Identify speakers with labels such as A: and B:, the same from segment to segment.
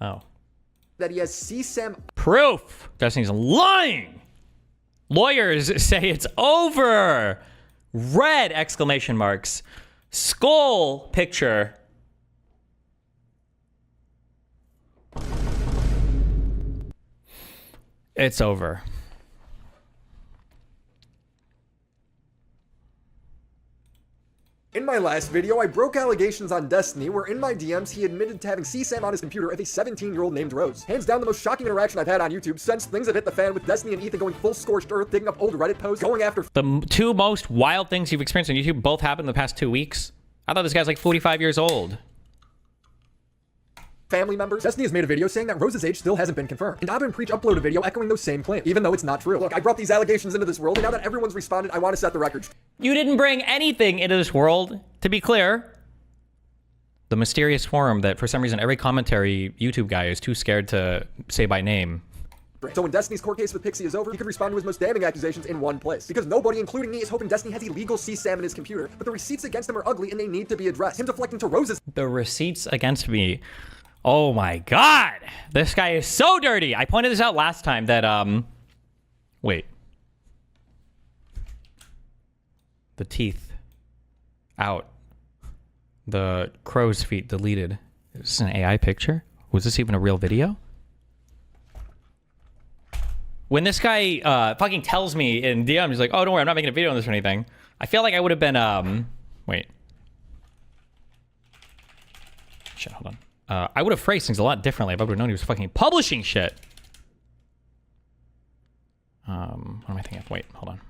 A: Oh.
B: That he has CSAM.
A: Proof. Destiny's lying. Lawyers say it's over. Red exclamation marks. Skull picture. It's over.
B: In my last video, I broke allegations on Destiny, where in my DMs, he admitted to having CSAM on his computer with a 17-year-old named Rose. Hands down the most shocking interaction I've had on YouTube since things have hit the fan, with Destiny and Ethan going full scorched earth, digging up old Reddit posts, going after
A: the two most wild things you've experienced on YouTube both happened in the past 2 weeks. I thought this guy's like 45 years old.
B: family members. Destiny has made a video saying that Rose's age still hasn't been confirmed. And Abba and Preach uploaded a video echoing those same claims, even though it's not true. Look, I brought these allegations into this world, and now that everyone's responded, I want to set the record.
A: You didn't bring anything into this world, to be clear. The mysterious forum that for some reason every commentary YouTube guy is too scared to say by name.
B: So when Destiny's court case with Pixie is over, he could respond to his most damning accusations in one place. Because nobody, including me, is hoping Destiny has illegal CSAM in his computer, but the receipts against him are ugly and they need to be addressed. Him deflecting to Rose's—
A: The receipts against me. Oh my god! This guy is so dirty! I pointed this out last time that, wait. The teeth. Out. The crow's feet deleted. Is this an AI picture? Was this even a real video? When this guy fucking tells me in DM, he's like, oh, don't worry, I'm not making a video on this or anything. I feel like I would have been, wait. Shit, hold on. I would have phrased things a lot differently if I would have known he was fucking publishing shit. What am I thinking of? Wait, hold on.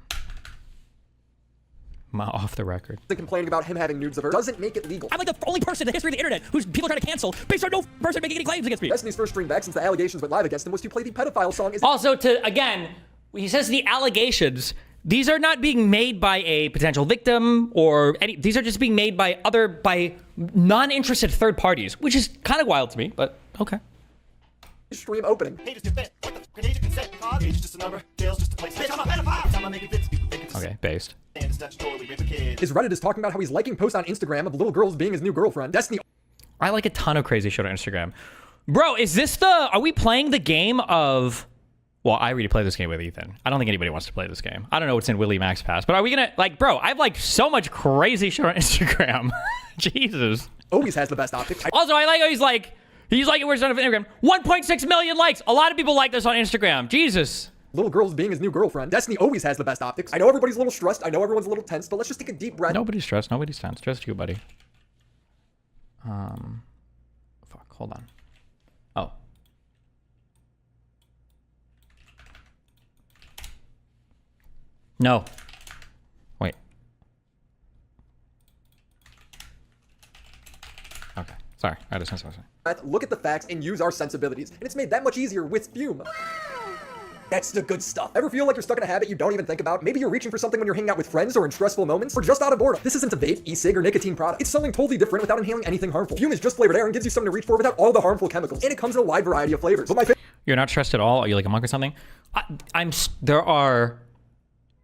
A: I'm off the record.
B: Complaining about him having nudes of her doesn't make it legal.
C: I'm like the only person in the history of the internet who's people are trying to cancel based on no person making any claims against me.
B: Destiny's first stream back since the allegations went live against him was to play the pedophile song.
A: Also, to, again, he says the allegations, these are not being made by a potential victim or any, these are just being made by non-interested third parties, which is kind of wild to me, but okay.
B: Stream opening.
A: Okay, based.
B: His Reddit is talking about how he's liking posts on Instagram of little girls being his new girlfriend. Destiny.
A: I like a ton of crazy shit on Instagram. Bro, is this are we playing the game of, well, I already play this game with Ethan. I don't think anybody wants to play this game. I don't know what's in WillyMac's past, but are we gonna, like, bro, I've liked so much crazy shit on Instagram. Jesus.
B: Always has the best optics.
A: Also, I like how he's like it we're on Instagram. 1.6 million likes. A lot of people like this on Instagram. Jesus.
B: Little girls being his new girlfriend. Destiny always has the best optics. I know everybody's a little stressed. I know everyone's a little tense, but let's just take a deep breath.
A: Nobody's stressed. Nobody's tense. Just you, buddy. Fuck. Hold on. Oh. No. Wait. Okay. Sorry. I just missed something.
B: Look at the facts and use our sensibilities. And it's made that much easier with Fume. That's the good stuff. Ever feel like you're stuck in a habit you don't even think about? Maybe you're reaching for something when you're hanging out with friends or in stressful moments, or just out of boredom. This isn't a vape, e-cig, or nicotine product. It's something totally different without inhaling anything harmful. Fume is just flavored air and gives you something to reach for without all the harmful chemicals. And it comes in a wide variety of flavors. But my favorite—
A: You're not stressed at all? Are you like a monk or something? There are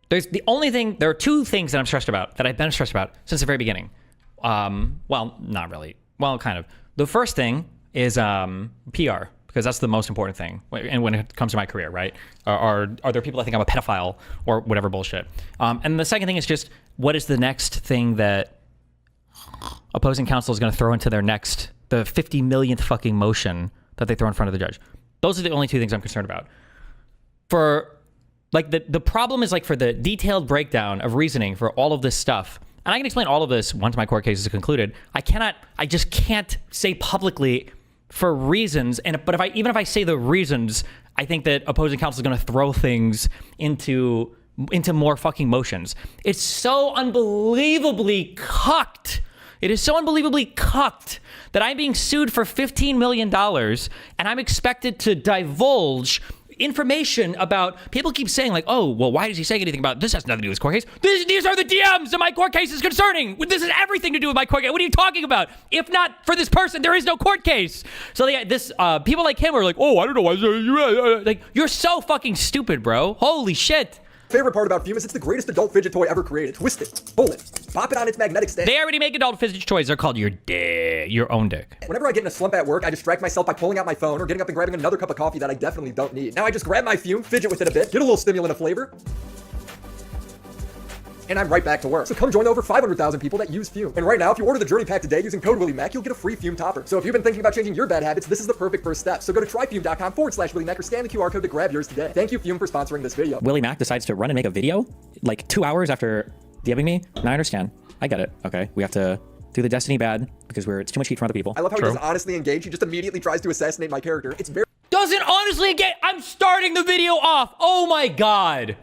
A: two things that I'm stressed about, that I've been stressed about since the very beginning. Well, not really. Well, kind of. The first thing is PR. Because that's the most important thing, and when it comes to my career, right? Are there people that think I'm a pedophile or whatever bullshit? And the second thing is just, what is the next thing that opposing counsel is going to throw into their next, the 50 millionth fucking motion that they throw in front of the judge? Those are the only two things I'm concerned about. For, like, the problem is, like, for the detailed breakdown of reasoning for all of this stuff, and I can explain all of this once my court case is concluded. I just can't say publicly for reasons, but even if I say the reasons, I think that opposing counsel is going to throw things into more fucking motions. It's so unbelievably cucked. It is so unbelievably cucked that I'm being sued for $15 million and I'm expected to divulge information about, people keep saying like, oh, well, why does he say anything about this? Has nothing to do with his court case. These are the DMs that my court case is concerning. This is everything to do with my court case. What are you talking about? If not for this person, there is no court case. So people like him are like, oh, I don't know why. Like, you're so fucking stupid, bro. Holy shit.
B: Favorite part about Fume is it's the greatest adult fidget toy ever created. Twist it, pull it, pop it on its magnetic stand.
A: They already make adult fidget toys. They're called your dick, your own dick.
B: Whenever I get in a slump at work, I distract myself by pulling out my phone or getting up and grabbing another cup of coffee that I definitely don't need. Now I just grab my Fume, fidget with it a bit, get a little stimulant of flavor, and I'm right back to work. So come join the over 500,000 people that use Fume. And right now, if you order the Journey Pack today using code WillyMac, you'll get a free Fume topper. So if you've been thinking about changing your bad habits, this is the perfect first step. So go to tryfume.com/WillyMac or scan the QR code to grab yours today. Thank you, Fume, for sponsoring this video.
C: WillyMac decides to run and make a video like 2 hours after DMing me. Now I understand. I get it. Okay, we have to do the Destiny bad because it's too much heat for other people.
B: I love how he doesn't honestly engage. He just immediately tries to assassinate my character. It's very...
A: Doesn't honestly get. I'm starting the video off. Oh my God.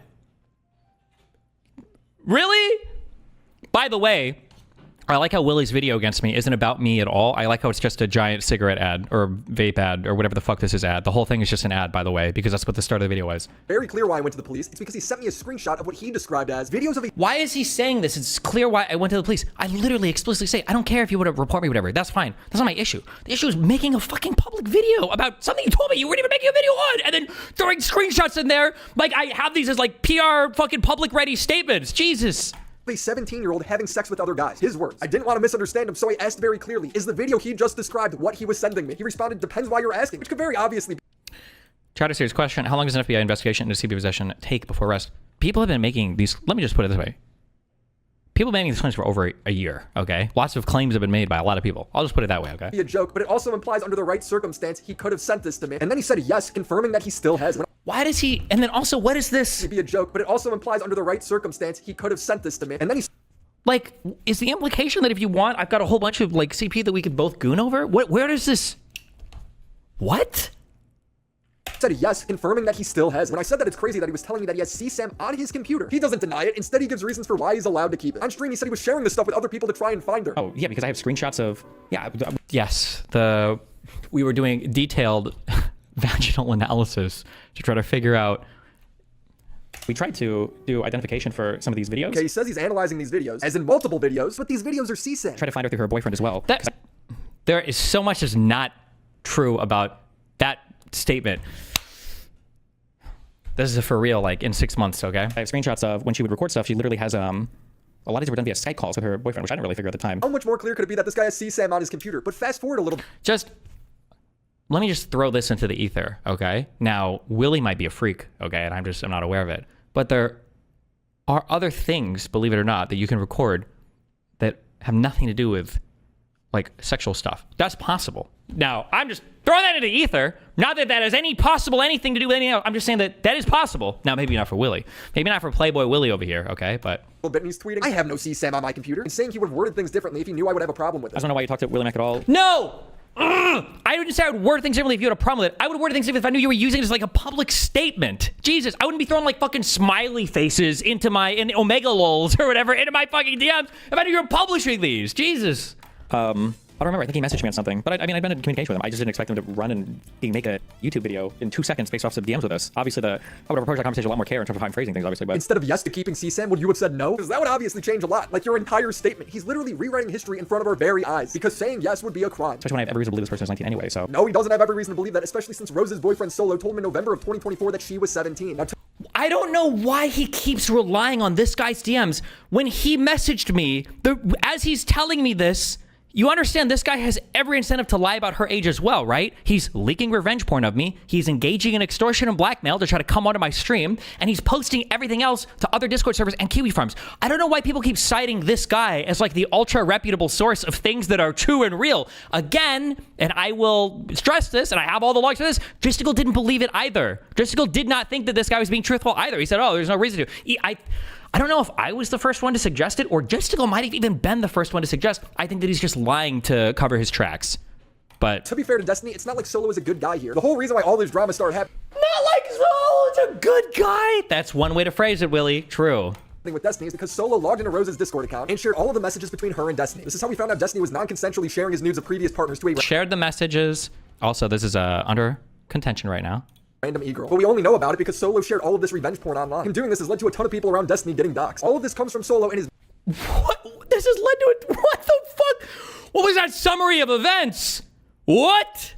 A: Really? By the way, I like how Willy's video against me isn't about me at all. I like how it's just a giant cigarette ad or vape ad or whatever the fuck this is ad. The whole thing is just an ad, by the way, because that's what the start of the video was.
B: Very clear why I went to the police. It's because he sent me a screenshot of what he described as videos of a...
A: Why is he saying this? It's clear why I went to the police. I literally explicitly say, I don't care if you would have report me, whatever. That's fine. That's not my issue. The issue is making a fucking public video about something you told me you weren't even making a video on, and then throwing screenshots in there. Like, I have these as like PR fucking public ready statements. Jesus.
B: A 17-year-old having sex with other guys. His words. I didn't want to misunderstand him, so I asked very clearly, is the video he just described what he was sending me? He responded, depends why you're asking, which could very obviously be...
A: Try to serious question. How long does an FBI investigation into CB possession take before arrest? People have been making these, let me just put it this way. People have been making these claims for over a year, okay? Lots of claims have been made by a lot of people. I'll just put it that way, okay?
B: Be a joke, but it also implies under the right circumstance, he could have sent this to me. And then he said yes, confirming that he still has.
A: Why does he, and then also, what is this?
B: It'd be a joke, but it also implies under the right circumstance, he could have sent this to me. And then he...
A: Like, is the implication that if you want, I've got a whole bunch of, like, CP that we could both goon over? Where does this... What?
B: Said yes, confirming that he still has. When I said that it's crazy that he was telling me that he has CSAM on his computer. He doesn't deny it. Instead, he gives reasons for why he's allowed to keep it. On stream, he said he was sharing this stuff with other people to try and find her.
C: Oh, yeah, because I have screenshots of... Yeah.
A: Yes, we were doing detailed vaginal analysis to try to figure out...
C: We tried to do identification for some of these videos.
B: Okay, he says he's analyzing these videos, as in multiple videos, but these videos are CSAM.
C: Try to find her through her boyfriend as well.
A: There is so much that's not true about that statement. This is for real, like, in 6 months, okay?
C: I have screenshots of when she would record stuff, she literally has, a lot of these were done via Skype calls with her boyfriend, which I didn't really figure at the time.
B: How much more clear could it be that this guy has CSAM on his computer? But fast forward a little...
A: Let me just throw this into the ether, okay? Now, Willy might be a freak, okay? And I'm not aware of it. But there are other things, believe it or not, that you can record that have nothing to do with, like, sexual stuff. That's possible. Now, I'm just throwing that into the ether. Not that that has anything to do with anything else. I'm just saying that is possible. Now, maybe not for Willy. Maybe not for Playboy Willy over here, okay? But...
B: Well, but he's tweeting, I have no CSAM on my computer, and saying he would have worded things differently if he knew I would have a problem with it.
C: I don't know why you talked to WillyMac at all.
A: No! I didn't say I would word things differently if you had a problem with it. I would word things differently if I knew you were using it as like a public statement. Jesus, I wouldn't be throwing like fucking smiley faces into my Omega lols or whatever into my fucking DMs if I knew you were publishing these. Jesus.
C: I don't remember. I think he messaged me on something. But I mean, I've been in communication with him. I just didn't expect him to run and make a YouTube video in 2 seconds based off some DMs with us. Obviously, I would have approached that conversation a lot more care in terms of how I'm phrasing things, obviously. But
B: instead of yes to keeping CSAM, would you have said no? Because that would obviously change a lot. Like your entire statement. He's literally rewriting history in front of our very eyes. Because saying yes would be a crime.
C: Especially when I have every reason to believe this person is 19 anyway, so.
B: No, he doesn't have every reason to believe that, especially since Rose's boyfriend Solo told him in November of 2024 that she was 17. Now,
A: I don't know why he keeps relying on this guy's DMs. When he messaged me, as he's telling me this, you understand this guy has every incentive to lie about her age as well, right? He's leaking revenge porn of me. He's engaging in extortion and blackmail to try to come onto my stream. And he's posting everything else to other Discord servers and Kiwi farms. I don't know why people keep citing this guy as like the ultra reputable source of things that are true and real. Again, and I will stress this, and I have all the logs for this, Dristicle didn't believe it either. Dristicle did not think that this guy was being truthful either. He said, oh, there's no reason to. I don't know if I was the first one to suggest it, or Justical might have even been the first one to suggest. I think that he's just lying to cover his tracks. But
B: to be fair to Destiny, it's not like Solo is a good guy here. The whole reason why all this drama started happening...
A: Not like Solo's a good guy! That's one way to phrase it, Willy. True.
B: With Destiny is because Solo logged into Rose's Discord account and shared all of the messages between her and Destiny. This is how we found out Destiny was non-consensually sharing his nudes of previous partners to a...
A: Shared the messages. Also, this is under contention right now.
B: Random e-girl. But we only know about it because Solo shared all of this revenge porn online. Him doing this has led to a ton of people around Destiny getting doxxed. All of this comes from Solo and his...
A: What? This has led to it? What the fuck? What was that summary of events? What?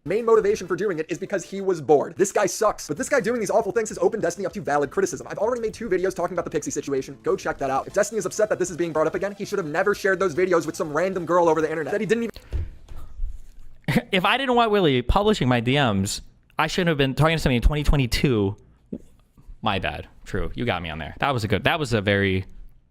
B: main motivation for doing it is because he was bored. This guy sucks. But this guy doing these awful things has opened Destiny up to valid criticism. I've already made 2 videos talking about the Pixie situation. Go check that out. If Destiny is upset that this is being brought up again, he should have never shared those videos with some random girl over the internet that he didn't even...
A: If I didn't want Willy publishing my DMs, I shouldn't have been talking to somebody in 2022. My bad. True. You got me on there. That was a very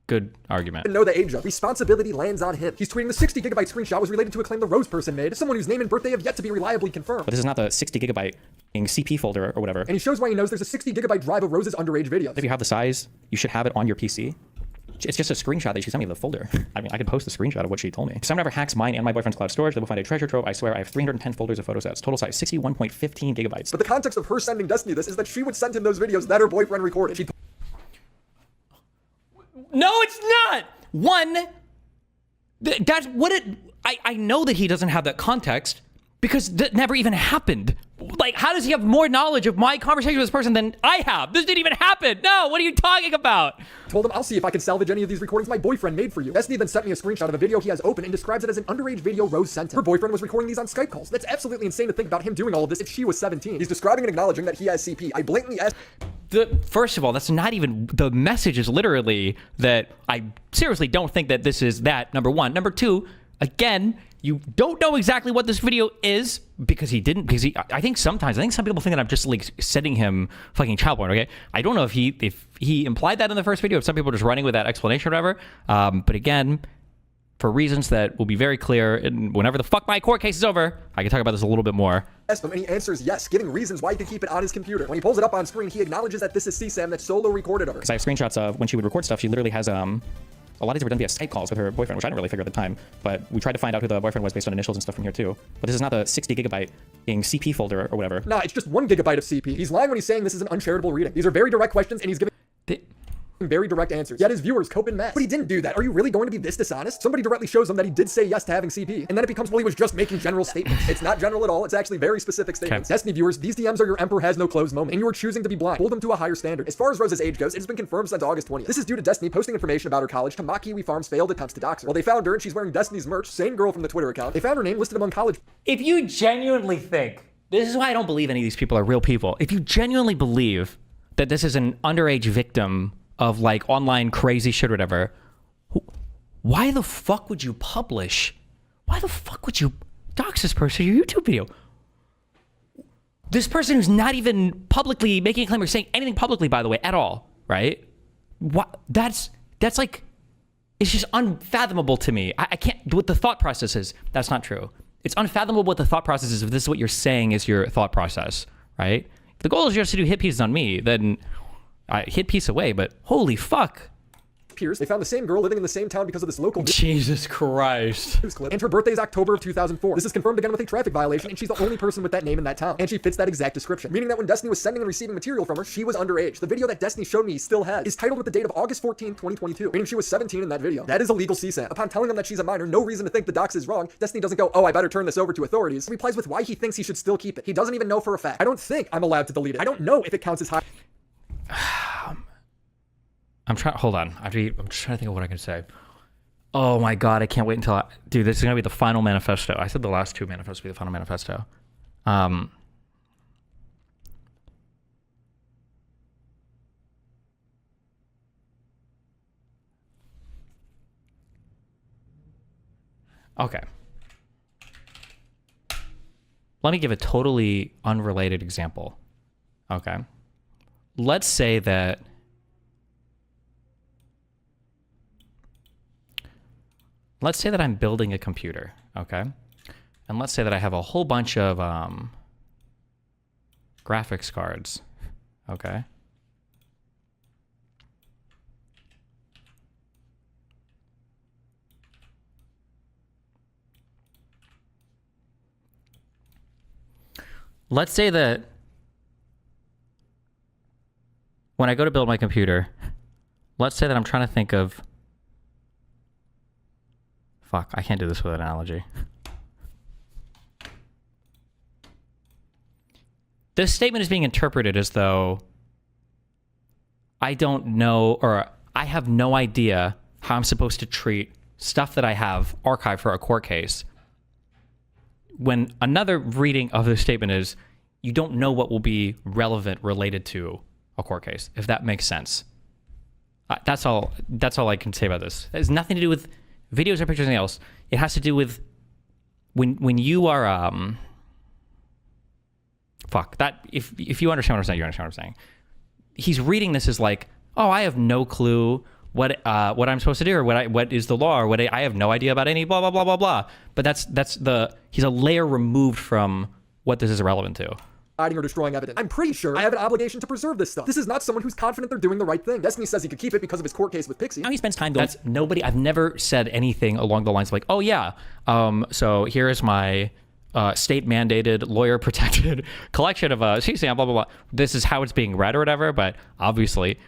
A: good argument.
B: know the age of. Responsibility lands on him. He's tweeting the 60 gigabyte screenshot was related to a claim the Rose person made, someone whose name and birthday have yet to be reliably confirmed.
C: But this is not the 60 gigabyte CP folder or whatever.
B: And he shows why he knows there's a 60 gigabyte drive of Rose's underage videos.
C: If you have the size, you should have it on your PC. It's just a screenshot that she sent me of the folder. I mean, I could post the screenshot of what she told me. If someone ever hacks mine and my boyfriend's cloud storage, they will find a treasure trove. I swear I have 310 folders of photo sets. Total size 61.15 gigabytes.
B: But the context of her sending Destiny this is that she would send him those videos that her boyfriend recorded. She
A: No, it's not. One, that's what it. I know that he doesn't have that context because that never even happened. Like, how does he have more knowledge of my conversation with this person than I have? This didn't even happen. No, what are you talking about?
B: told him, I'll see if I can salvage any of these recordings my boyfriend made for you. Destiny then sent me a screenshot of a video he has open and describes it as an underage video Rose sent him. Her boyfriend was recording these on Skype calls. That's absolutely insane to think about him doing all of this if she was 17. He's describing and acknowledging that he has CP. I blatantly asked...
A: First of all, that's not even, the message is literally that I seriously don't think that this is that, number one. Number two, again, you don't know exactly what this video is because he didn't, because I think some people think that I'm just like sending him fucking child porn, okay? I don't know if he implied that in the first video, if some people are just running with that explanation or whatever. But again, for reasons that will be very clear, and whenever the fuck my court case is over, I can talk about this a little bit more.
B: Him, and he answers yes, giving reasons why he can keep it on his computer. When he pulls it up on screen, he acknowledges that this is CSAM that solo recorded of her.
C: Because I have screenshots of when she would record stuff, she literally has a lot of these were done via Skype calls with her boyfriend, which I didn't really figure at the time, but we tried to find out who the boyfriend was based on initials and stuff from here too. But this is not the 60 gigabyte CP folder or whatever.
B: Nah, it's just 1 gigabyte of CP. He's lying when he's saying this is an uncharitable reading. These are very direct questions, and he's giving very direct answers. Yet his viewers cope in mass. But he didn't do that. Are you really going to be this dishonest? Somebody directly shows him that he did say yes to having CP, and then it becomes, well, he was just making general statements. It's not general at all. It's actually very specific statements.
A: Okay.
B: Destiny viewers, these DMs are your emperor has no clothes moment, and you are choosing to be blind. Hold them to a higher standard. As far as Rose's age goes, it has been confirmed since August 20th. This is due to Destiny posting information about her college to mock Kiwi Farm's failed attempts to dox her. Well, they found her, and she's wearing Destiny's merch, same girl from the Twitter account. They found her name listed among college.
A: If you genuinely think, this is why I don't believe any of these people are real people. If you genuinely believe that this is an underage victim of like online crazy shit or whatever, why the fuck would you publish? Why the fuck would you dox this person in your YouTube video? This person who's not even publicly making a claim or saying anything publicly, by the way, at all, right? What? That's like, it's just unfathomable to me. I can't, what the thought process is, that's not true. It's unfathomable what the thought process is if this is what you're saying is your thought process, right? If the goal is just to do hit pieces on me, then I hit piece away, but holy fuck.
B: Peers, they found the same girl living in the same town because of this local
A: Jesus Christ.
B: news clip, and her birthday is October of 2004. This is confirmed again with a traffic violation, and she's the only person with that name in that town, and she fits that exact description, meaning that when Destiny was sending and receiving material from her, she was underage. The video that Destiny showed me still has is titled with the date of August 14, 2022, meaning she was 17 in that video. That is illegal CSAM. Upon telling them that she's a minor, no reason to think the dox is wrong, Destiny doesn't go, oh, I better turn this over to authorities. He replies with why he thinks he should still keep it. He doesn't even know for a fact. I don't think I'm allowed to delete it. I don't know if it counts as high.
A: Hold on. I'm just trying to think of what I can say. Oh my God, I can't wait until dude, this is going to be the final manifesto. I said the last two manifestos will be the final manifesto. Okay. Let me give a totally unrelated example. Okay. Let's say that I'm building a computer, okay? And let's say that I have a whole bunch of graphics cards, okay? Let's say that when I go to build my computer, let's say that I'm trying to think of, fuck, I can't do this with an analogy. This statement is being interpreted as though I don't know, or I have no idea how I'm supposed to treat stuff that I have archived for a court case when another reading of the statement is, you don't know what will be relevant related to a court case, if that makes sense. That's all I can say about this. It has nothing to do with videos or pictures or anything else. It has to do with when you are if you understand what I'm saying, you understand what I'm saying. He's reading this as like, oh, I have no clue what I'm supposed to do, or what is the law, or I have no idea about any blah blah blah blah blah. But he's a layer removed from what this is relevant to.
B: Hiding or destroying evidence. I'm pretty sure I have an obligation to preserve this stuff. This is not someone who's confident they're doing the right thing. Destiny says he could keep it because of his court case with Pixie.
C: Now he spends time going.
A: That's nobody. I've never said anything along the lines of like, oh yeah, so here is my state-mandated, lawyer-protected collection of CSAM, blah blah blah. This is how it's being read or whatever. But obviously,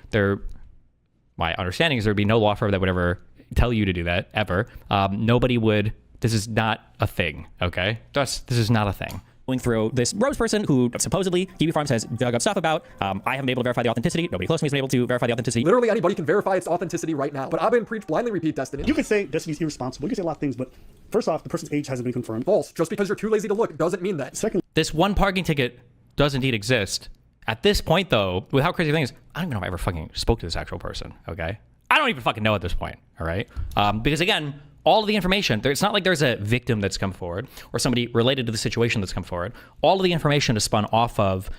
A: my understanding is there'd be no law firm that would ever tell you to do that ever. Nobody would. This is not a thing. Okay, this is not a thing.
C: Going through this Rose person who supposedly Kiwi Farms has dug up stuff about. I haven't been able to verify the authenticity. Nobody close to me has been able to verify the authenticity.
B: Literally anybody can verify its authenticity right now. But Abba and Preach blindly repeat Destiny.
D: You could say Destiny's irresponsible. You could say a lot of things, but first off, the person's age hasn't been confirmed.
B: False. Just because you're too lazy to look doesn't mean that.
D: Second,
A: This one parking ticket does indeed exist. At this point, though, with how crazy the thing is, I don't even know if I ever fucking spoke to this actual person, okay? I don't even fucking know at this point, all right? Because again, all of the information, it's not like there's a victim that's come forward or somebody related to the situation that's come forward. All of the information is spun off of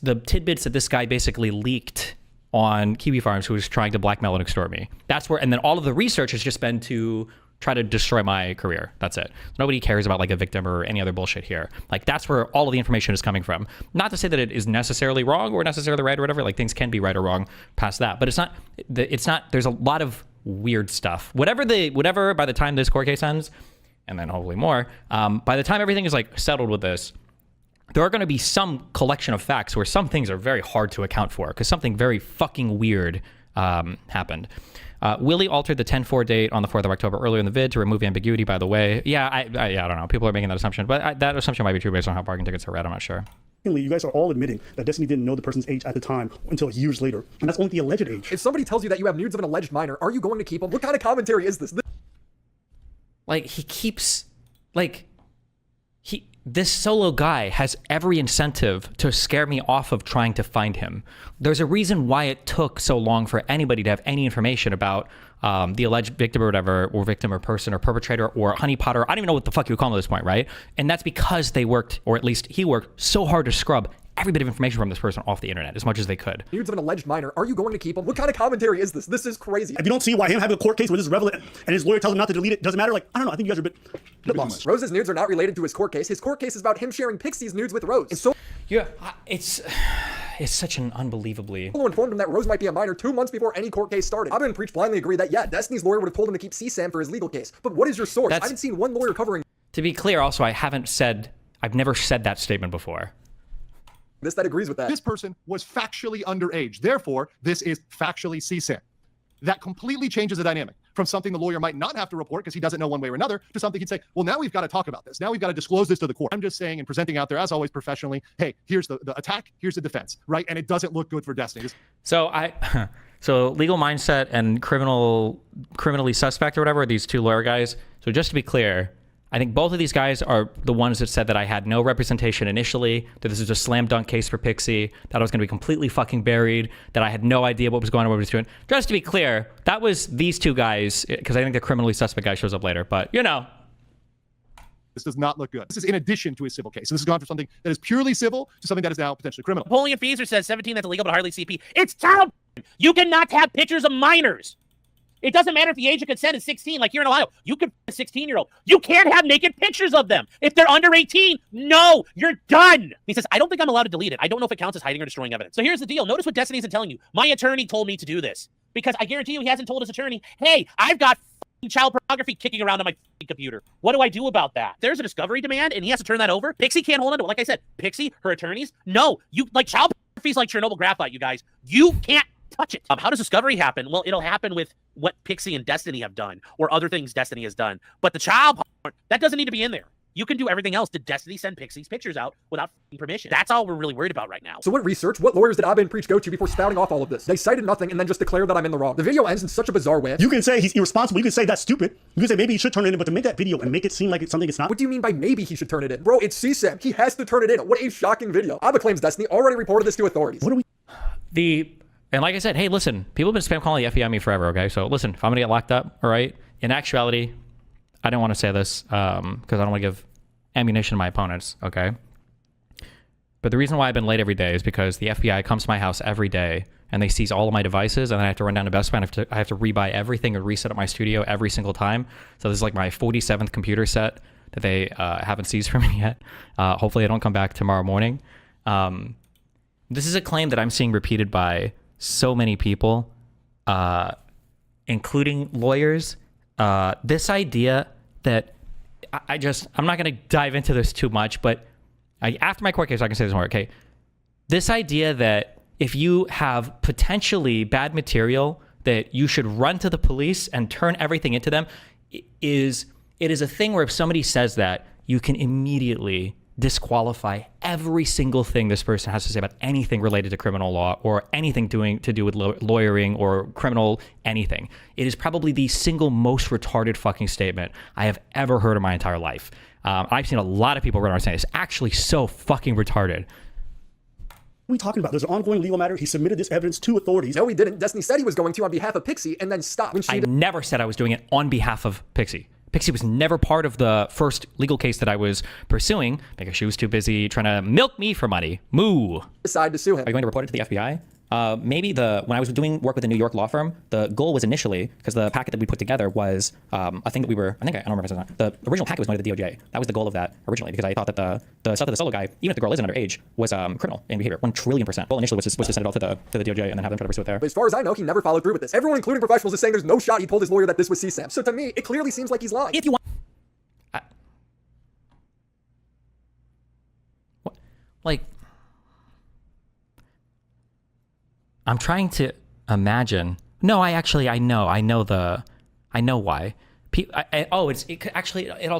A: the tidbits that this guy basically leaked on Kiwi Farms, who was trying to blackmail and extort me. That's where, and then all of the research has just been to try to destroy my career. That's it. Nobody cares about like a victim or any other bullshit here. Like that's where all of the information is coming from. Not to say that it is necessarily wrong or necessarily right or whatever. Like things can be right or wrong past that, but it's not. There's a lot of weird stuff. Whatever by the time this court case ends, and then hopefully more, by the time everything is like settled with this, there are going to be some collection of facts where some things are very hard to account for because something very fucking weird happened. Willie altered the 10-4 date on the 4th of October earlier in the vid to remove ambiguity, by the way. Yeah, I don't know. People are making that assumption, but that assumption might be true based on how parking tickets are read. I'm not sure.
D: you guys are all admitting that Destiny didn't know the person's age at the time until years later, and that's only the alleged age.
B: If somebody tells you that you have nudes of an alleged minor, are you going to keep them? What kind of commentary is this?
A: Like, he keeps, like, this solo guy has every incentive to scare me off of trying to find him. There's a reason why it took so long for anybody to have any information about the alleged victim or whatever, or victim or person or perpetrator or honeypotter. I don't even know what the fuck you would call him at this point, right? And that's because they worked, or at least he worked, so hard to scrub every bit of information from this person off the internet as much as they could.
B: Nudes of an alleged minor, are you going to keep them? What kind of commentary is this? This is crazy.
D: If you don't see why him having a court case with his relevant and his lawyer tells him not to delete it doesn't matter, like, I don't know, I think you guys are a bit lost.
B: Rose's nudes are not related to his court case. His court case is about him sharing Pixie's nudes with Rose. And so
A: yeah, it's such an unbelievably...
B: Solo informed him that Rose might be a minor 2 months before any court case started. Abba and Preach blindly agree that, yeah, Destiny's lawyer would have told him to keep CSAM for his legal case. But what is your source? I haven't seen one lawyer covering...
A: To be clear, also, I've never said that statement before.
B: This that agrees with that.
E: This person was factually underage. Therefore, this is factually CSAM. That completely changes the dynamic from something the lawyer might not have to report because he doesn't know one way or another to something he'd say, well, now we've got to talk about this. Now we've got to disclose this to the court. I'm just saying and presenting out there, as always, professionally, hey, here's the attack, here's the defense, right? And it doesn't look good for Destiny.
A: So Legal Mindset and criminally suspect or whatever, these two lawyer guys. So just to be clear, I think both of these guys are the ones that said that I had no representation initially, that this was a slam dunk case for Pixie, that I was going to be completely fucking buried, that I had no idea what was going on, what I was doing. Just to be clear, that was these two guys, because I think the criminally suspect guy shows up later, but you know.
E: This does not look good. This is in addition to a civil case. This has gone from something that is purely civil to something that is now potentially criminal.
F: Napoleon Feeser says 17, that's illegal, but hardly CP. It's child. You cannot have pictures of minors. It doesn't matter if the age of consent is 16, like here in Ohio. You can a 16-year-old. You can't have naked pictures of them. If they're under 18, no, you're done. He says, I don't think I'm allowed to delete it. I don't know if it counts as hiding or destroying evidence. So here's the deal. Notice what Destiny isn't telling you. My attorney told me to do this. Because I guarantee you he hasn't told his attorney, hey, I've got child pornography kicking around on my computer. What do I do about that? There's a discovery demand and he has to turn that over. Pixie can't hold on to it. Like I said, Pixie, her attorneys, no. You like child pornography is like Chernobyl graphite, you guys. You can't touch it. How does discovery happen? Well, it'll happen with what Pixie and Destiny have done or other things Destiny has done. But the child porn, that doesn't need to be in there. You can do everything else. Did Destiny send Pixie's pictures out without permission? That's all we're really worried about right now.
B: So what research, what lawyers did Abba and Preach go to before spouting off all of this? They cited nothing and then just declared that I'm in the wrong. The video ends in such a bizarre way.
D: You can say he's irresponsible. You can say that's stupid. You can say maybe he should turn it in, but to make that video and make it seem like it's something it's not.
B: What do you mean by maybe he should turn it in? Bro, it's CSAM. He has to turn it in. What a shocking video. Abba claims Destiny already reported this to authorities.
D: What are we?
A: And like I said, hey, listen, people have been spam calling the FBI on me forever, okay? So listen, if I'm gonna get locked up, all right? In actuality, I don't want to say this because I don't want to give ammunition to my opponents, okay? But the reason why I've been late every day is because the FBI comes to my house every day and they seize all of my devices, and then I have to run down to Best Buy and I have to rebuy everything and reset up my studio every single time. So this is like my 47th computer set that they haven't seized from me yet. Hopefully I don't come back tomorrow morning. This is a claim that I'm seeing repeated by so many people, including lawyers. This idea that I'm not going to dive into this too much, but after my court case, I can say this more, okay? This idea that if you have potentially bad material, that you should run to the police and turn everything into them it is a thing where if somebody says that, you can immediately disqualify every single thing this person has to say about anything related to criminal law or anything to do with lawyering or criminal anything. It is probably the single most retarded fucking statement I have ever heard in my entire life. I've seen a lot of people run around saying it's actually so fucking retarded.
D: What are we talking about? There's an ongoing legal matter. He submitted this evidence to authorities.
B: No, he didn't. Destiny said he was going to on behalf of Pixie and then stopped. When
A: I never said I was doing it on behalf of Pixie. Pixie was never part of the first legal case that I was pursuing because she was too busy trying to milk me for money. Moo.
B: Decided to sue him.
C: Are you going to report it to the FBI? Maybe when I was doing work with a New York law firm, the goal was initially, because the packet that we put together was a thing that we were, I don't remember if it's not, the original packet was going to the DOJ. That was the goal of that originally, because I thought that the stuff of the solo guy, even if the girl isn't underage, was criminal in behavior, 1,000,000,000%. Well, initially was to send it all to the DOJ and then have them try to pursue it there.
B: But as far as I know, he never followed through with this. Everyone, including professionals, is saying there's no shot he told his lawyer that this was CSAM. So to me, it clearly seems like he's lying.
C: If you want...
A: I'm trying to imagine. No, I know why. It all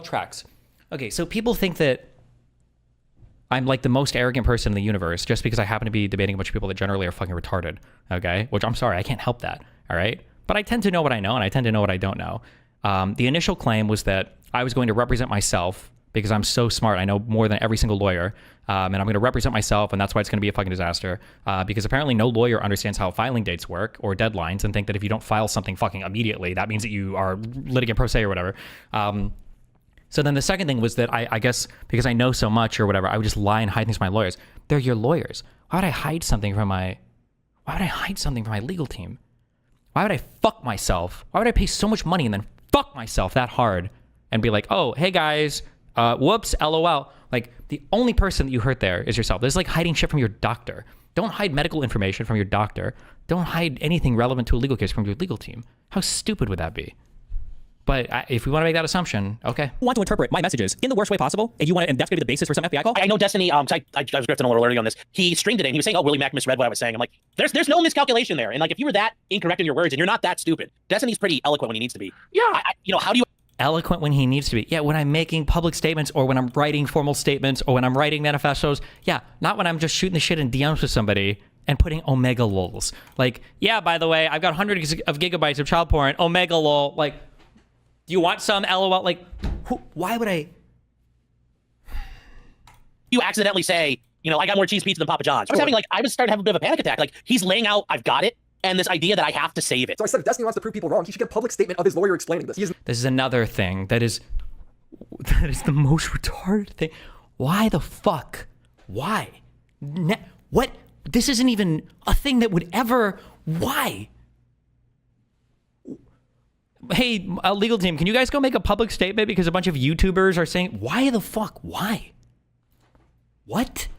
A: tracks. Okay, so people think that I'm like the most arrogant person in the universe just because I happen to be debating a bunch of people that generally are fucking retarded. Okay, which I'm sorry, I can't help that. All right, but I tend to know what I know and I tend to know what I don't know. The initial claim was that I was going to represent myself because I'm so smart. I know more than every single lawyer. And I'm going to represent myself, and that's why it's going to be a fucking disaster. Because apparently no lawyer understands how filing dates work or deadlines and think that if you don't file something fucking immediately, that means that you are litigant pro se or whatever. So then the second thing was that I guess because I know so much or whatever, I would just lie and hide things from my lawyers. They're your lawyers. Why would I hide something from my legal team? Why would I fuck myself? Why would I pay so much money and then fuck myself that hard and be like, oh, hey guys, whoops, LOL. Like, the only person that you hurt there is yourself. This is like hiding shit from your doctor. Don't hide medical information from your doctor. Don't hide anything relevant to a legal case from your legal team. How stupid would that be? But if we want to make that assumption, okay.
C: You want to interpret my messages in the worst way possible, and that's going to be the basis for some FBI call?
F: I know Destiny, I was grifting a little early on this. He streamed it and he was saying, oh, WillyMac misread what I was saying. I'm like, there's no miscalculation there. And like, if you were that incorrect in your words and you're not that stupid, Destiny's pretty eloquent when he needs to be. Yeah. How do you...
A: Eloquent when he needs to be. Yeah, when I'm making public statements or when I'm writing formal statements or when I'm writing manifestos. Yeah, not when I'm just shooting the shit in DMs with somebody and putting omega lols. Like, yeah, by the way, I've got hundreds of gigabytes of child porn, omega lol. Like, do you want some LOL? Like, why would I?
F: You accidentally say, I got more cheese pizza than Papa John's. I was starting to have a bit of a panic attack. Like, he's laying out, I've got it. And this idea that I have to save it.
B: So I said if Destiny wants to prove people wrong, he should get a public statement of his lawyer explaining this.
A: This is another thing that is the most retarded thing. Why the fuck? Why? What? This isn't even a thing that would ever... Why? Hey, legal team, can you guys go make a public statement because a bunch of YouTubers are saying... Why the fuck? Why? What?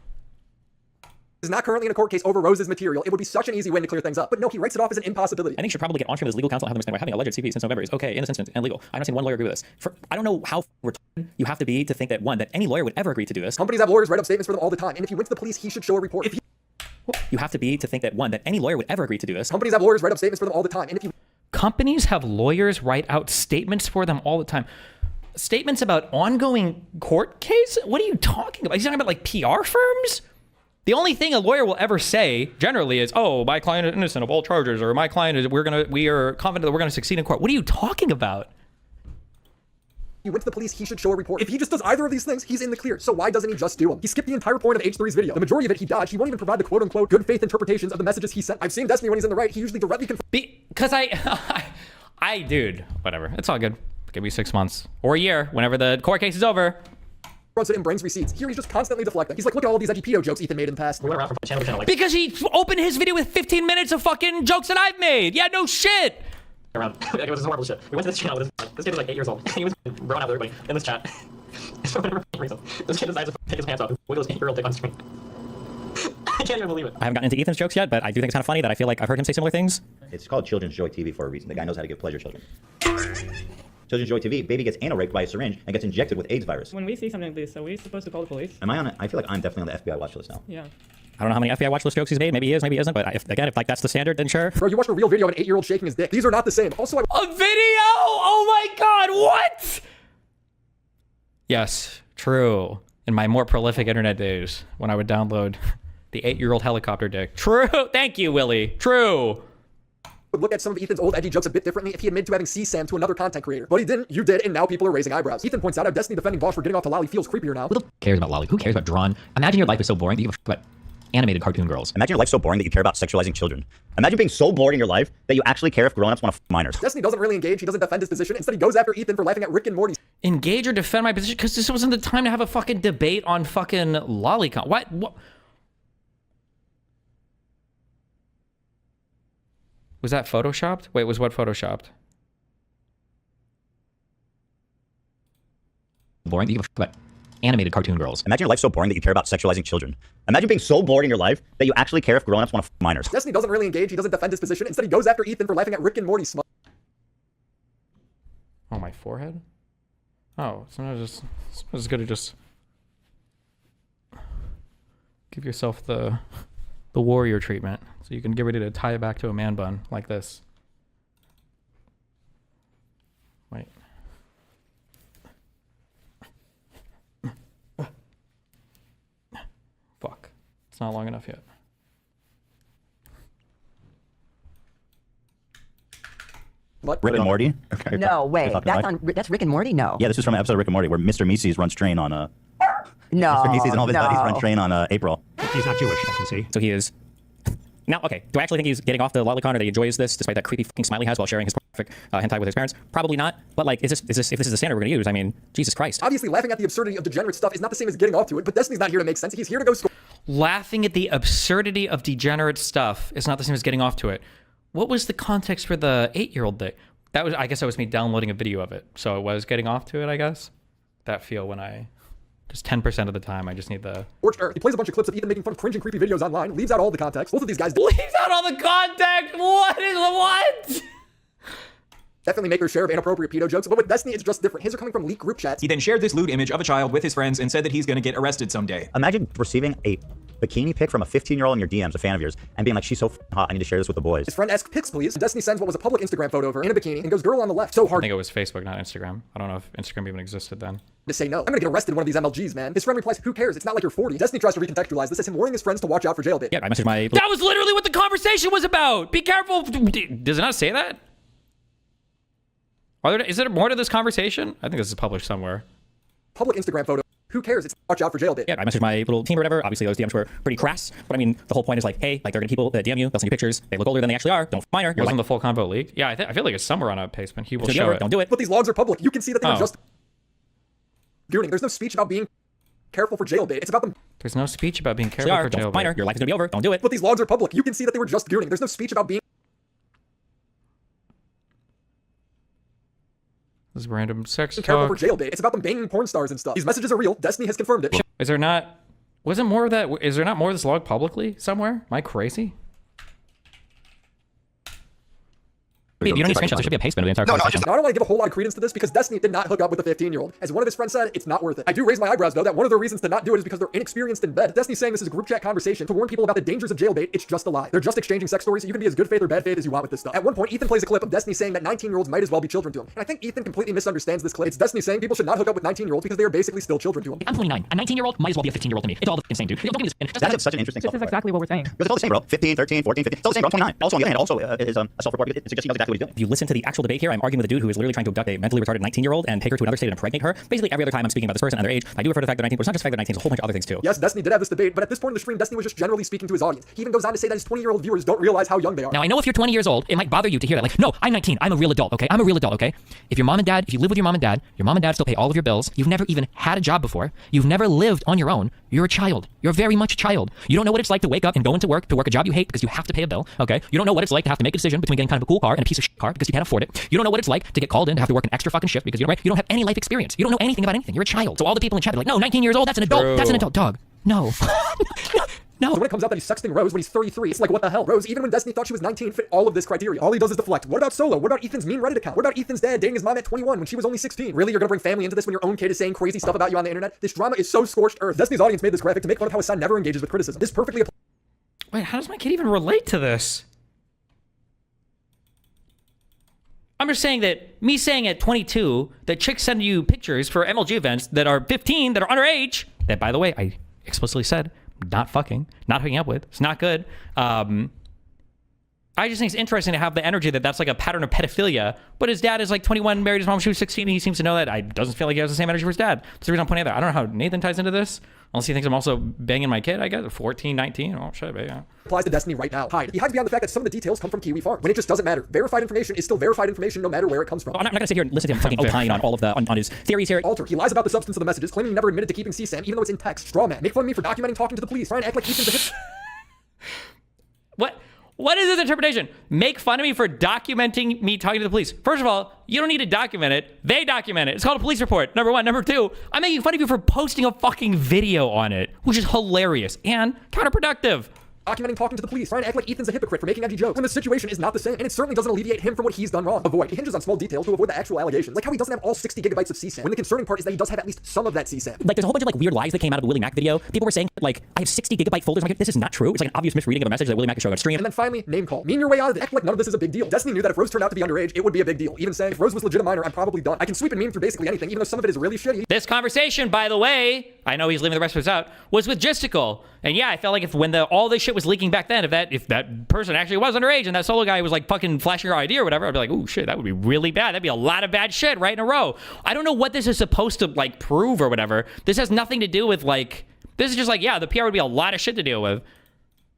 B: Is not currently in a court case over Rose's material. It would be such an easy win to clear things up. But no, he writes it off as an impossibility.
C: I think you should probably get on with his legal counsel and have them explain why having a alleged CP since November is okay in this instance and legal. I don't see one lawyer agree with this. I don't know how retarded you have to be to think that any lawyer would ever agree to do this.
B: Companies have lawyers write up statements for them all the time. And if he went to the police, he should show a report.
C: You have to be to think that any lawyer would ever agree to do this.
B: Companies have lawyers write up statements for them all the time. And if you...
A: Companies have lawyers write out statements for them all the time. statements about ongoing court case? What are you talking about? He's talking about like PR firms? The only thing a lawyer will ever say generally is, "Oh, my client is innocent of all charges," or "My client is we are confident that we're gonna succeed in court." What are you talking about?
B: He went to the police, he should show a report. If he just does either of these things, he's in the clear. So why doesn't he just do them? He skipped the entire point of H3's video. The majority of it he dodged. He won't even provide the quote-unquote good faith interpretations of the messages he sent. I've seen Destiny when he's in the right. He usually directly
A: Because dude, whatever. It's all good. Give me 6 months or a year whenever the court case is over.
B: runs it and brings receipts. Here he's just constantly deflecting. He's like, look at all these edgy pedo jokes Ethan made in the past.
C: We went around from channel to channel, like,
A: Because he opened his video with 15 minutes of fucking jokes that I've made. Yeah, no shit.
C: around. It was horrible shit. We went to this channel with this kid was like 8 years old. He was throwing out with everybody in this chat. For whatever reason, this kid decides to take his pants off and wiggle his 8-year-old dick on screen. I can't even believe it. I haven't gotten into Ethan's jokes yet, but I do think it's kind of funny that I feel like I've heard him say similar things.
G: It's called Children's Joy TV for a reason. The guy knows how to give pleasure children. Children's Joy TV, baby gets anal raped by a syringe and gets injected with AIDS virus.
H: When we see something like this, are we supposed to call the police?
G: Am I on it? I feel like I'm definitely on the FBI watch list now.
H: Yeah.
C: I don't know how many FBI watch list jokes he's made. Maybe he is, maybe he isn't. But if like that's the standard, then sure.
B: Bro, you watched a real video of an 8-year-old shaking his dick. These are not the same. Also,
A: A video? Oh my god, what? Yes, true. In my more prolific internet days, when I would download the 8-year-old helicopter dick. True. Thank you, Willie. True.
B: would look at some of Ethan's old edgy jokes a bit differently if he admitted to having CSAM to another content creator. But he didn't, you did, and now people are raising eyebrows. Ethan points out how Destiny defending Bosch for getting off to Lolly feels creepier now.
C: Who the cares about Lolly? Who cares about drawn? Imagine your life is so boring that you give a about animated cartoon girls.
G: Imagine your life so boring that you care about sexualizing children. Imagine being so bored in your life that you actually care if grown-ups want to minors.
B: Destiny doesn't really engage, he doesn't defend his position, instead he goes after Ethan for laughing at Rick and Morty.
A: Engage or defend my position? Because this wasn't the time to have a fucking debate on fucking lolicon. What? Was that photoshopped? Wait, was what photoshopped?
C: Boring that you give a about animated cartoon girls.
G: Imagine your life so boring that you care about sexualizing children. Imagine being so bored in your life that you actually care if grown-ups want to minors.
B: Destiny doesn't really engage, he doesn't defend his position, instead he goes after Ethan for laughing at Rick and Morty smut.
A: Oh, my forehead? Oh, sometimes it's good to just give yourself the warrior treatment, so you can get ready to tie it back to a man bun like this. Wait. Fuck. It's not long enough yet.
B: What?
G: Rick and Morty? Okay.
I: No, wait.
G: That's
I: That's Rick and Morty? No.
G: Yeah, this is from an episode of Rick and Morty where Mr. Mises runs train on
I: No.
G: Mr. Mises and all of his buddies run train on April.
D: He's not Jewish, I can see.
C: So he is. Now, okay, do I actually think he's getting off the lolicon or that he enjoys this despite that creepy fucking smile he has while sharing his pornographic hentai with his parents? Probably not. But like, if this is the standard we're gonna use, I mean, Jesus Christ.
B: Obviously, laughing at the absurdity of degenerate stuff is not the same as getting off to it, but Destiny's not here to make sense, he's here to go score.
A: Laughing at the absurdity of degenerate stuff is not the same as getting off to it. What was the context for the 8-year-old thing? That was, I guess that was me downloading a video of it. So it was getting off to it, I guess. That feel when I, just 10% of the time, I just need the...
B: Scorched earth. He plays a bunch of clips of Ethan making fun of cringe and creepy videos online, leaves out all the context. Both of these guys
A: Leaves out all the context! What?
B: definitely make their share of inappropriate pedo jokes, but with Destiny, it's just different. His are coming from leaked group chats.
J: He then shared this lewd image of a child with his friends and said that he's going to get arrested someday.
G: Imagine receiving a bikini pic from a 15-year-old in your DMs, a fan of yours, and being like, she's so hot, I need to share this with the boys.
B: His friend asks pics, please. Destiny sends what was a public Instagram photo of her in a bikini and goes, girl on the left. So
A: I
B: hard
A: think it was Facebook, not Instagram. I don't know if Instagram even existed then.
B: to say no. I'm gonna get arrested in one of these MLGs, man. His friend replies, who cares? It's not like you're 40. Destiny tries to recontextualize this as him warning his friends to watch out for jailbait.
C: Yeah, I messaged my...
A: That was literally what the conversation was about! Be careful! Does it not say that? Is there more to this conversation? I think this is published somewhere.
B: Public Instagram photo. Who cares? It's watch out for jailbait.
C: Yeah, I messaged my little team or whatever. Obviously, those DMs were pretty crass. But I mean, the whole point is like, hey, like they're gonna people that DM you, they'll send you pictures. They look older than they actually are. Don't minor.
A: Wasn't the full convo leaked? Yeah, I feel like it's somewhere on Outpacement. He will show it.
C: Don't do it.
B: But these logs are public. You can see that they were
A: Oh.
B: just gooning. There's no speech about being careful for jailbait. It's about them.
A: There's no speech about being
C: They
A: careful
C: are.
A: for
C: Don't minor.
A: jailbait.
C: Your life is gonna be over. Don't do it.
B: But these logs are public. You can see that they were just gooning. There's no speech about being
A: This is random sex
B: careful for
A: talk.
B: jailbait. It's about them banging porn stars and stuff. These messages are real. Destiny has confirmed it.
A: Is there not... Wasn't more of that... Is there not more of this log publicly somewhere? Am I crazy?
C: You don't need screenshots. There should be a paste bin of the entire conversation.
B: Now, I don't want to give a whole lot of credence to this because Destiny did not hook up with a 15-year-old. As one of his friends said, it's not worth it. I do raise my eyebrows, though, that one of the reasons to not do it is because they're inexperienced in bed. Destiny's saying this is a group chat conversation to warn people about the dangers of jailbait. It's just a lie. They're just exchanging sex stories, so you can be as good faith or bad faith as you want with this stuff. At one point, Ethan plays a clip of Destiny saying that 19-year-olds might as well be children to him. And I think Ethan completely misunderstands this clip. It's Destiny saying people should not hook up with 19-year-olds because they are basically still children to him.
C: I'm 29. A 19-year-old might as well be a 15-year-old to me. It's all insane, dude.
G: That's such an interesting
H: This is exactly what we're saying.
G: Because it's all the same, bro. 15, 13, 14, 15. It's all the same, bro. I'm 29. Also, on the other hand, also is a self-report. It suggests he knows exactly what he's doing.
C: If you listen to the actual debate here, I'm arguing with a dude who is literally trying to abduct a mentally retarded 19-year-old and take her to another state and impregnate her. Basically, every other time I'm speaking about this person and their age, I do refer to the fact that 19, but it's not just the fact that 19, it's a whole bunch of other things too.
B: Yes, Destiny did have this debate, but at this point in the stream, Destiny was just generally speaking to his audience. He even goes on to say that his 20-year-old viewers don't realize how young they are.
C: Now, I know if you're 20 years old, it might bother you to hear that. Like, no, I'm 19. I'm a real adult, okay? I'm a real adult, okay? If your mom and dad, if you live with your mom and dad still pay all of your bills, you've never even had a job before, you've never lived on your own, you're a child. You're very much a child. You don't know what it's like to wake up and go into work, to work a job you hate because you have to pay a bill, okay? You don't know what it's like to have to make a decision between getting kind of a cool car and a piece of shit car because you can't afford it. You don't know what it's like to get called in to have to work an extra fucking shift because you don't have any life experience. You don't know anything about anything. You're a child. So all the people in chat are like, no, 19 years old, that's an adult.
A: True.
C: That's an adult. Dog. No. No.
B: So when it comes out that he's sexting Rose when he's 33, it's like, what the hell? Rose, even when Destiny thought she was 19, fit all of this criteria. All he does is deflect. What about Solo? What about Ethan's mean Reddit account? What about Ethan's dad dating his mom at 21 when she was only 16? Really, you're gonna bring family into this when your own kid is saying crazy stuff about you on the internet? This drama is so scorched earth. Destiny's audience made this graphic to make fun of how his son never engages with criticism. This perfectly
A: Wait, how does my kid even relate to this? I'm just saying that me saying at 22 that chicks send you pictures for MLG events that are 15, that are underage, that, by the way, I explicitly said, not fucking, not hooking up with. It's not good. I just think it's interesting to have the energy that that's like a pattern of pedophilia, but his dad is like 21, married his mom when she was 16, and he seems to know that. I doesn't feel like he has the same energy for his dad. That's the reason I'm pointing out that. I don't know how Nathan ties into this, unless he thinks I'm also banging my kid, I guess. 14, 19, oh shit, yeah.
B: applies to Destiny right now. Hide. He hides behind the fact that some of the details come from Kiwi Farm, when it just doesn't matter. Verified information is still verified information no matter where it comes from.
C: I'm not gonna sit here and listen to him fucking opine on all of the, on his theories here.
B: Alter. He lies about the substance of the messages, claiming he never admitted to keeping CSAM, even though it's in text. Straw man. Make fun of me for documenting talking to the police. Try and act like Ethan's a hip.
A: What is this interpretation? Make fun of me for documenting me talking to the police. First of all, you don't need to document it. They document it. It's called a police report. Number one. Number two, I'm making fun of you for posting a fucking video on it, which is hilarious and counterproductive.
B: Documenting talking to the police, trying to act like Ethan's a hypocrite for making edgy jokes when the situation is not the same, and it certainly doesn't alleviate him from what he's done wrong. Avoid. He hinges on small details to avoid the actual allegations, like how he doesn't have all 60 gigabytes of CSAM, when the concerning part is that he does have at least some of that CSAM.
C: Like, there's a whole bunch of like weird lies that came out of the Willy Mac video. People were saying like, I have 60 gigabyte folders. I'm like, this is not true. It's like an obvious misreading of a message that WillyMacShow got streamed.
B: And then finally, name call. Mean your way out of it. Act like none of this is a big deal. Destiny knew that if Rose turned out to be underage, it would be a big deal. Even saying, if Rose was legit a minor, I'm probably done. I can sweep and meme through basically anything, even though some of it is really shitty.
A: This conversation, by the way, I know he's leaving the rest of us out, was with Gisticle. And yeah, I felt like if when all this shit was leaking back then, if that person actually was underage and that solo guy was like fucking flashing her ID or whatever, I'd be like, oh shit, that would be really bad. That'd be a lot of bad shit right in a row. I don't know what this is supposed to like prove or whatever. This has nothing to do with like, this is just like, yeah, the PR would be a lot of shit to deal with.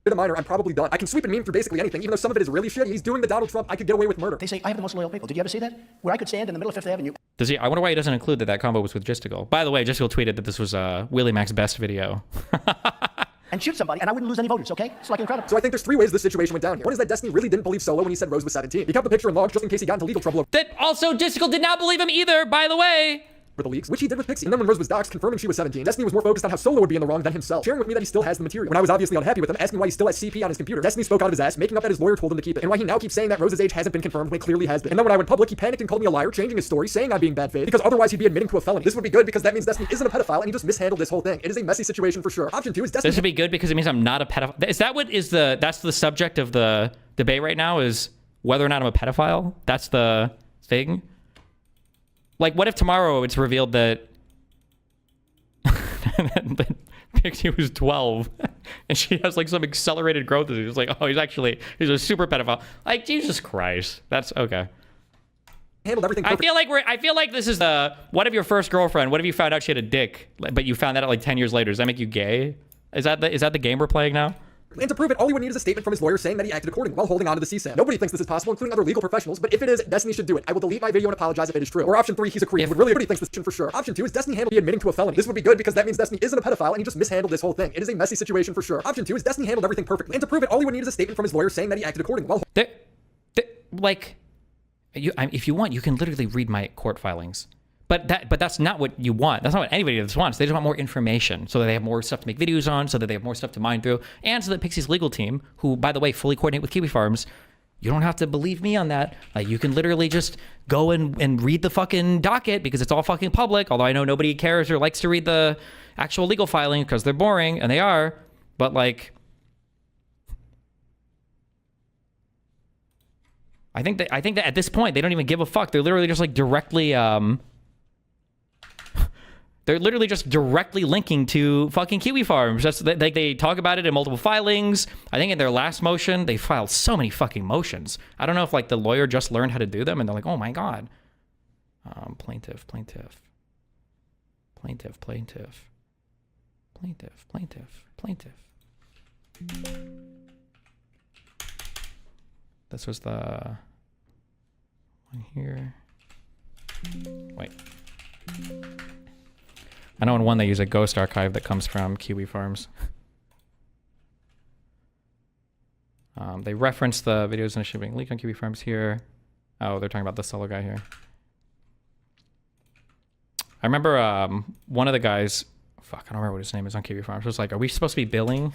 B: A minor, I'm probably done. I can sweep and meme through basically anything, even though some of it is really shitty. He's doing the Donald Trump, I could get away with murder.
I: They say, I have the most loyal people. Did you ever see that? Where I could stand in the middle of Fifth Avenue.
A: Does he? I wonder why he doesn't include that combo was with Gisticle. By the way, Gisticle tweeted that this was WillyMac's best video.
I: And shoot somebody, and I wouldn't lose any voters, okay? It's like incredible.
B: So I think there's three ways this situation went down here. One is that Destiny really didn't believe Solo when he said Rose was 17. He kept the picture and logged just in case he got into legal trouble over
A: That also Gisticle did not believe him either, by the way.
B: the leaks, which he did with Pixie. And then when Rose was doxxed, confirming she was 17, Destiny was more focused on how Solo would be in the wrong than himself, sharing with me that he still has the material. When I was obviously unhappy with him, asking why he still has CP on his computer, Destiny spoke out of his ass, making up that his lawyer told him to keep it, and why he now keeps saying that Rose's age hasn't been confirmed when it clearly has been. And then when I went public, he panicked and called me a liar, changing his story, saying I'm being bad faith, because otherwise he'd be admitting to a felony. This would be good because that means Destiny isn't a pedophile and he just mishandled this whole thing. It is a messy situation for sure. Option 2 is Destiny.
A: This would be good because it means I'm not a pedophile. Is that what is that's the subject of the debate right now, is whether or not I'm a pedophile? That's the thing? Like, what if tomorrow it's revealed that that Pixie was 12 and she has like some accelerated growth? It's like, oh, he's a super pedophile. Like, Jesus Christ. That's okay.
B: Handled everything
A: I feel like this is what if your first girlfriend, what if you found out she had a dick, but you found that out like 10 years later? Does that make you gay? Is that the game we're playing now?
B: And to prove it, all he would need is a statement from his lawyer saying that he acted accordingly while holding on to the CSAM. Nobody thinks this is possible, including other legal professionals, but if it is, Destiny should do it. I will delete my video and apologize if it is true. Or option 3, he's a creep. Nobody thinks this for sure. Option 2 is Destiny handled admitting to a felony. This would be good because that means Destiny isn't a pedophile and he just mishandled this whole thing. It is a messy situation for sure. Option 2 is Destiny handled everything perfectly. And to prove it, all he would need is a statement from his lawyer saying that he acted accordingly while
A: if you want, you can literally read my court filings. But that's not what you want. That's not what anybody wants. They just want more information so that they have more stuff to make videos on, so that they have more stuff to mine through, and so that Pixie's legal team, who, by the way, fully coordinate with Kiwi Farms, You don't have to believe me on that. Like, you can literally just go and read the fucking docket because it's all fucking public. Although I know nobody cares or likes to read the actual legal filing because they're boring, and they are. But like, I think that at this point they don't even give a fuck. They're literally just like directly they're literally just directly linking to fucking Kiwi Farms. That's they talk about it in multiple filings. I think in their last motion, they filed so many fucking motions. I don't know if like the lawyer just learned how to do them and they're like, oh my God. Plaintiff. This was the one here. Wait. I know in one they use a ghost archive that comes from Kiwi Farms. They reference the videos and shipping leak on Kiwi Farms here. Oh, they're talking about the solo guy here. I remember one of the guys, fuck, I don't remember what his name is on Kiwi Farms. It was like, are we supposed to be billing?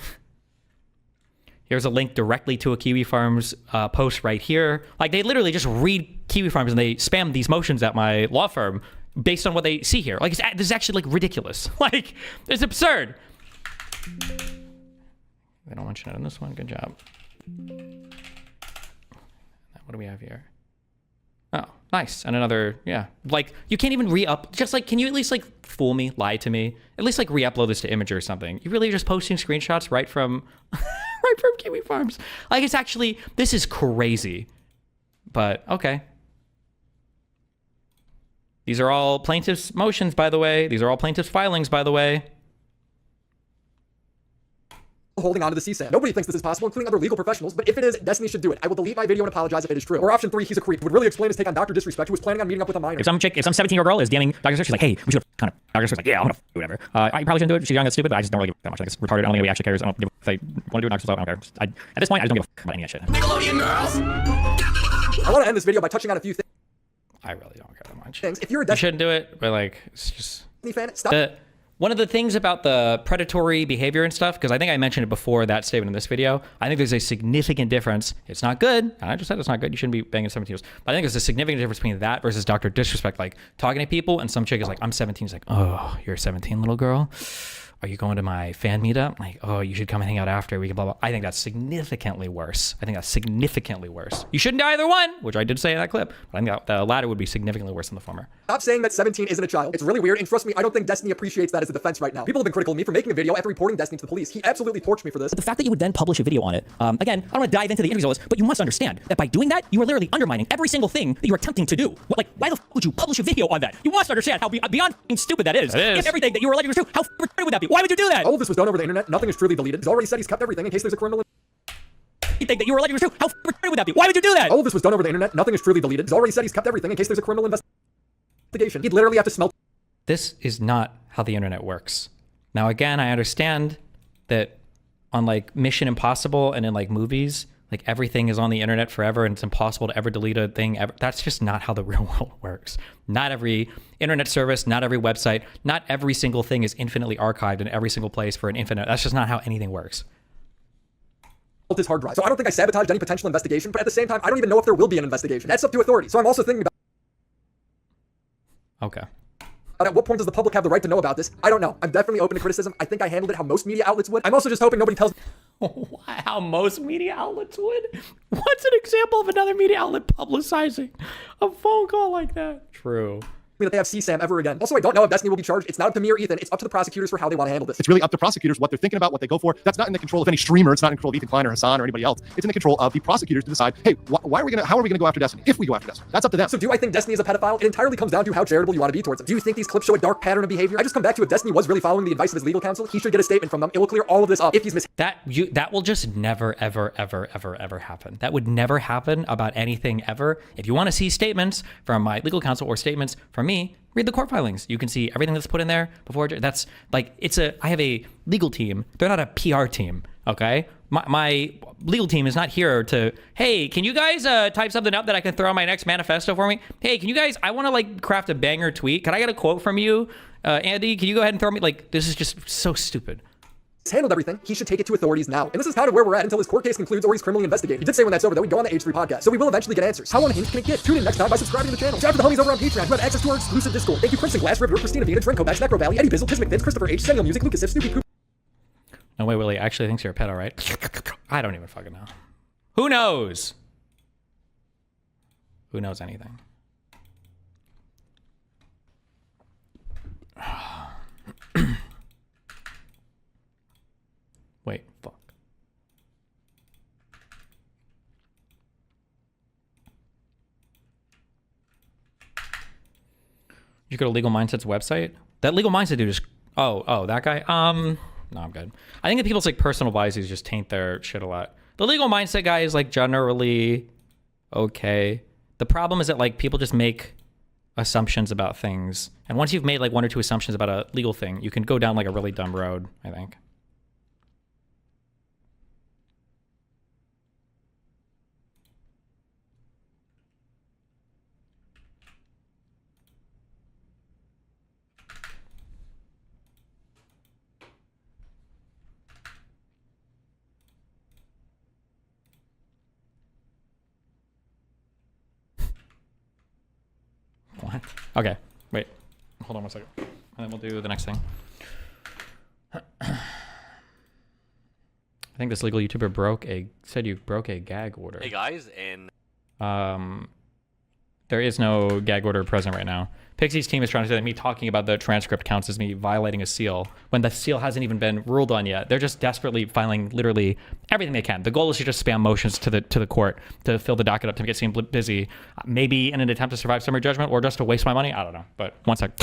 A: Here's a link directly to a Kiwi Farms post right here. Like, they literally just read Kiwi Farms and they spam these motions at my law firm based on what they see here. Like, this is actually like ridiculous. Like, it's absurd. They don't mention it in this one. Good job. What do we have here? Oh, nice. And another, yeah. Like, you can't even re-up. Just like, can you at least like fool me, lie to me? At least like re-upload this to Imgur or something. You really are just posting screenshots right from right from Kiwi Farms. Like, it's actually, this is crazy. But okay. These are all plaintiffs' motions, by the way. These are all plaintiffs' filings, by the way.
B: Holding on to the CSAM. Nobody thinks this is possible, including other legal professionals, but if it is, Destiny should do it. I will delete my video and apologize if it is true. Or option 3, he's a creep. Would really explain his take on Dr. Disrespect, who was planning on meeting up with a minor.
C: If some 17-year-old girl is DMing Dr. Disrespect, she's like, hey, we should kind of. Dr. Disrespect's like, yeah, I'm gonna whatever. I probably shouldn't do it. She's young, that's stupid, but I just don't really give that much. I think it's retarded. I don't think anybody actually cares. I don't give if they want to do it, Dr. Disrespect, I don't care. At this point, I just don't give a fuck about any of that shit.
B: Nickelodeon girls! I want to end this video by touching on a few things.
A: I really don't care that much.
B: If you're a
A: You shouldn't do it, but like, it's just...
B: fan, stop.
A: One of the things about the predatory behavior and stuff, because I think I mentioned it before that statement in this video, I think there's a significant difference. It's not good. And I just said it's not good. You shouldn't be banging 17-year-olds. But I think there's a significant difference between that versus Dr. Disrespect, like talking to people and some chick is like, I'm 17. She's like, oh, you're a 17, little girl? Are you going to my fan meetup? Like, oh, you should come and hang out after. We can blah, blah. I think that's significantly worse. You shouldn't do either one, which I did say in that clip. But I think the latter would be significantly worse than the former.
B: Stop saying that 17 isn't a child. It's really weird, and trust me, I don't think Destiny appreciates that as a defense right now. People have been critical of me for making a video after reporting Destiny to the police. He absolutely torched me for this.
C: But the fact that you would then publish a video on it, again, I don't want to dive into the interviews of this, but you must understand that by doing that, you are literally undermining every single thing that you're attempting to do. Like, why the fuck would you publish a video on that? You must understand how beyond stupid that is. If everything that you were alleging was true, how retarded would that be? Why would you do that?
B: All of this was done over the internet. Nothing is truly deleted. He's already said he's kept everything in case there's a criminal.
C: Think that you were alleging was true. How retarded would that be? Why would you do that?
B: All of this was done over the internet. Nothing is truly deleted. He's already said he's kept everything in case there's a criminal investigation. He'd literally have to smell.
A: This is not how the internet works. Now, again, I understand that on like Mission Impossible and in like movies, like everything is on the internet forever and it's impossible to ever delete a thing ever. That's just not how the real world works. Not every internet service, not every website, not every single thing is infinitely archived in every single place for an infinite. That's just not how anything works.
B: His hard drive. So I don't think I sabotaged any potential investigation, but at the same time, I don't even know if there will be an investigation. That's up to authorities. So I'm also thinking about.
A: Okay.
B: At what point does the public have the right to know about this? I don't know. I'm definitely open to criticism. I think I handled it how most media outlets would. I'm also just hoping nobody tells.
A: How most media outlets would? What's an example of another media outlet publicizing a phone call like that? True.
B: That they have CSAM ever again. Also, I don't know if Destiny will be charged. It's not up to me or Ethan. It's up to the prosecutors for how they want to handle this.
E: It's really up to prosecutors what they're thinking about, what they go for. That's not in the control of any streamer. It's not in control of Ethan Klein or Hassan or anybody else. It's in the control of the prosecutors to decide, hey, how are we going to go after Destiny? If we go after Destiny, that's up to them.
B: So do I think Destiny is a pedophile? It entirely comes down to how charitable you want to be towards him. Do you think these clips show a dark pattern of behavior? I just come back to if Destiny was really following the advice of his legal counsel, he should get a statement from them. It will clear all of this up if he's
A: that will just never, ever, ever, ever, ever happen. That would never happen about anything ever. If you want to see statements from my legal counsel or statements from me, read the court filings. You can see everything that's put in there before. That's like, I have a legal team. They're not a PR team, okay? My legal team is not here to, hey, can you guys type something up that I can throw on my next manifesto for me? Hey, can you guys, I want to like craft a banger tweet. Can I get a quote from you? Andy, can you go ahead and throw me, like, this is just so stupid.
B: handled everything, he should take it to authorities now. And this is kind of where we're at until his court case concludes or he's criminally investigated. He did say when that's over that we'd go on the H3 podcast, so we will eventually get answers. How unhinged can it get? Tune in next time by subscribing to the channel. Shout out to the homies over on Patreon who have access to our exclusive Discord. Thank you Crimson Glass, River, Christina Vina, Drenko Bax, Necro Valley, Eddie Bizzle, Tiz McVince, Christopher H, Samuel Music, Lucas If, Snoopy Coop.
A: No way, Willie actually thinks you're a pedo, right? I don't even fucking know. Who knows? Who knows anything? Wait, fuck. You go to Legal Mindset's website? That Legal Mindset dude is... Oh, that guy? No, I'm good. I think that people's like personal biases just taint their shit a lot. The Legal Mindset guy is like generally okay. The problem is that like people just make assumptions about things. And once you've made like one or two assumptions about a legal thing, you can go down like a really dumb road, I think. What? Okay, wait. Hold on one second. And then we'll do the next thing. I think this legal YouTuber said you broke a gag order.
K: Hey guys, and
A: there is no gag order present right now. Pixie's team is trying to say that me talking about the transcript counts as me violating a seal when the seal hasn't even been ruled on yet. They're just desperately filing literally everything they can. The goal is to just spam motions to the court to fill the docket up to make it seem busy, maybe in an attempt to survive summary judgment or just to waste my money. I don't know. But one sec.